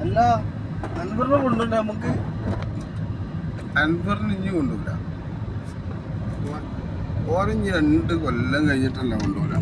അല്ല അൻവറിനെ കൊണ്ടുണ്ട് നമുക്ക്. അൻവറിന് ഇനി കൊണ്ടുപോല. ഓരഞ്ഞ് 2 കൊല്ലം കഴിഞ്ഞിട്ടല്ല കൊണ്ടുപോല.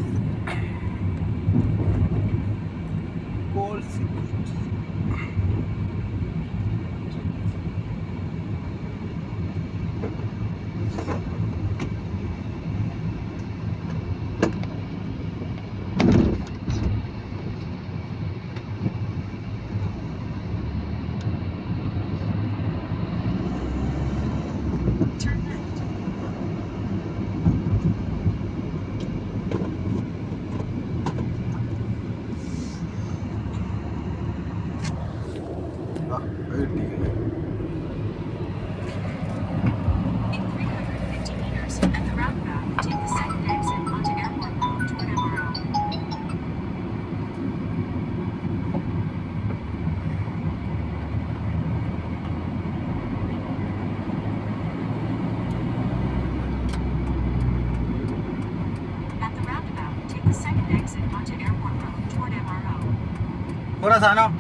സാധനം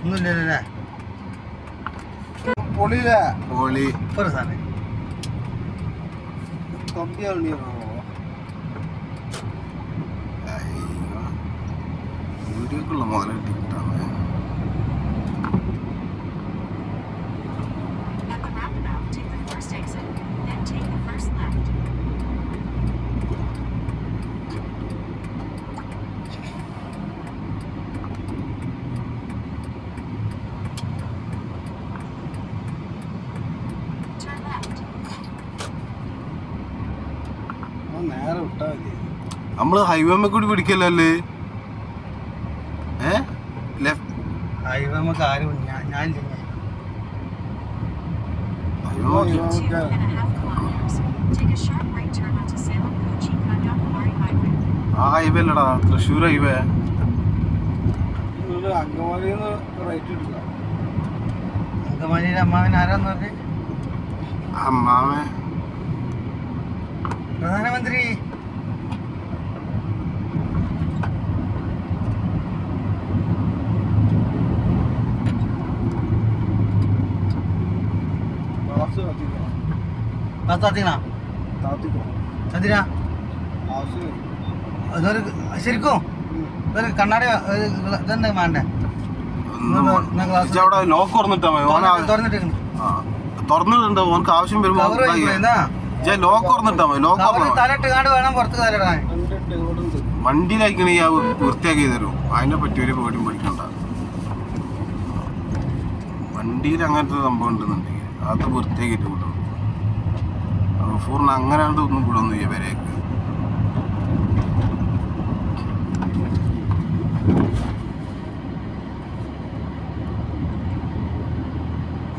ഒന്നുമില്ലല്ലേ? പൊളിയില്ലേ? പൊളി ഒരു സാധനം വീഡിയോക്കുള്ള മോനെ കിട്ടാണ്. നേരെ വിട്ടാ മതി. നമ്മള് ഹൈവേ കൂടി പിടിക്കല്ലേ? ഹൈവേ ആരും ഞാൻ ആ ഹൈവേ അല്ലടാ, തൃശ്ശൂർ ഹൈവേ. അങ്കമാലിന്ന് റൈറ്റ് എടുക്കാം. അങ്കമാലിയിലെ അമ്മാവൻ ആരാന്ന് പറഞ്ഞേ? അമ്മാവൻ പ്രധാനമന്ത്രി. ശരിക്കും കണ്ണാടി ഇതെന്താ വേണ്ടേ? ലോക്ക് തുറന്നിട്ടുണ്ട്. ഓനക്ക് ആവശ്യം വരുമ്പോ ലോക്ക് തുറന്നിട്ടാ മതി. തലട്ട് കാണ്ട് വേണം പുറത്ത് തലയിടാൻ. വണ്ടിയിലായിക്കണ വൃത്തിയാക്കി തരും. അതിനെ പറ്റി ഒരു പേടിയും പഠിക്കണ്ട. വണ്ടിയിൽ അങ്ങനത്തെ സംഭവം ഉണ്ടെന്നുണ്ടെങ്കിൽ അത് വൃത്തിയാക്കിയിട്ട് വിടും. പൂർണ്ണ അങ്ങനെ ഒന്നും വിടൊന്നും ചെയ്യാൻ വരേക്ക്.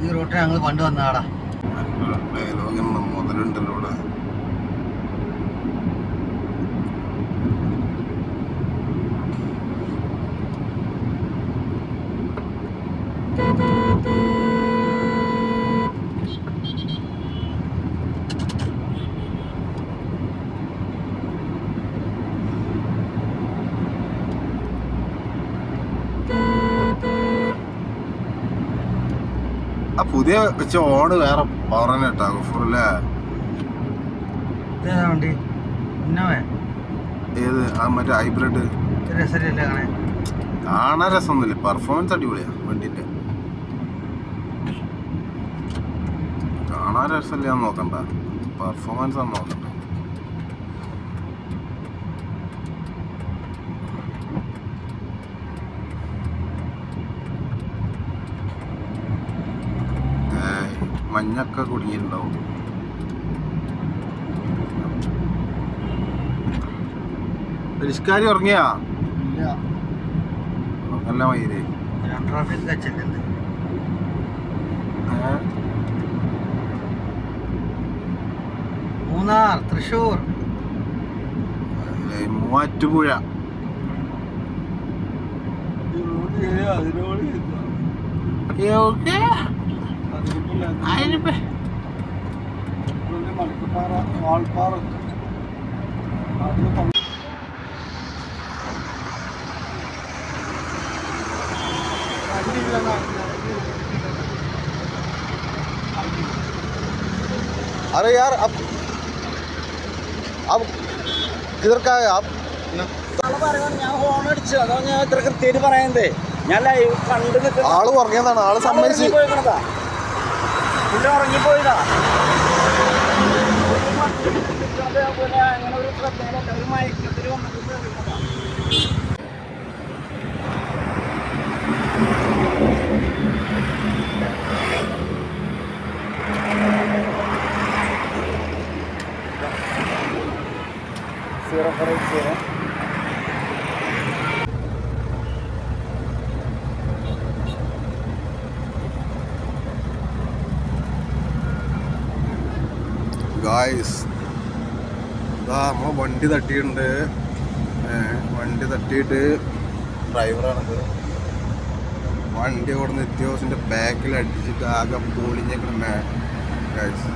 ഈ റോട്ടിൽ ഞങ്ങൾ പണ്ട് വന്നാടാ. ഡയലോഗിന് മുതലുണ്ടല്ലോ ഇവിടെ. ആ പുതിയ വെച്ച ഓട് വേറെ പവറന്നെ കേട്ടോ ഗഫൂറല്ലേ? ഏത്? ആ മറ്റേ ഹൈബ്രിഡ് കാണാൻ രസമൊന്നുമില്ല. പെർഫോമൻസ് അടിപൊളിയാ വണ്ടിന്റെ. കാണാൻ രസമില്ല നോക്കണ്ട, പെർഫോമൻസ് ആണ് നോക്കണ്ട. മഞ്ഞൊക്കെ കുടുങ്ങിയിട്ടുണ്ടാവും. പരിഷ്കാരി ഉറങ്ങിയാ നല്ല മയില്. മൂന്നാർ, തൃശ്ശൂർ, മൂവാറ്റുപുഴ. മലക്കപ്പാറ, വാൾപ്പാറ. अरे यार अब किधर का है आप? ഞാൻ ഹോൺ അടിച്ചു അതാ ഞാൻ ഇത്ര കൃത്യമായിട്ട് പറയുന്നത്. ഞാൻ ലൈവ് കണ്ടു നിൽക്കുന്ന ആള് പറഞ്ഞതാണ്, ആള് സമ്മതിച്ച്. പോയിക്കണതാ പുള്ളി ഉറങ്ങിപ്പോയതാ. അതേപോലെ അങ്ങനെ ഒരു ശ്രദ്ധയിലല്ല, ഒരു മയക്കത്തിൽ വന്നിട്ട് പോയിക്കണതാ. ഗായ്സ്, ഇതാ നമ്മൾ വണ്ടി തട്ടിയിട്ടുണ്ട്. വണ്ടി തട്ടിയിട്ട് ഡ്രൈവറാണത്. വണ്ടി അവിടെ നിന്ന് എത്തിയോസിൻ്റെ ബാക്കിൽ അടിച്ചിട്ട് ആകെ പൊളിഞ്ഞേക്കണം ഗായ്സ്.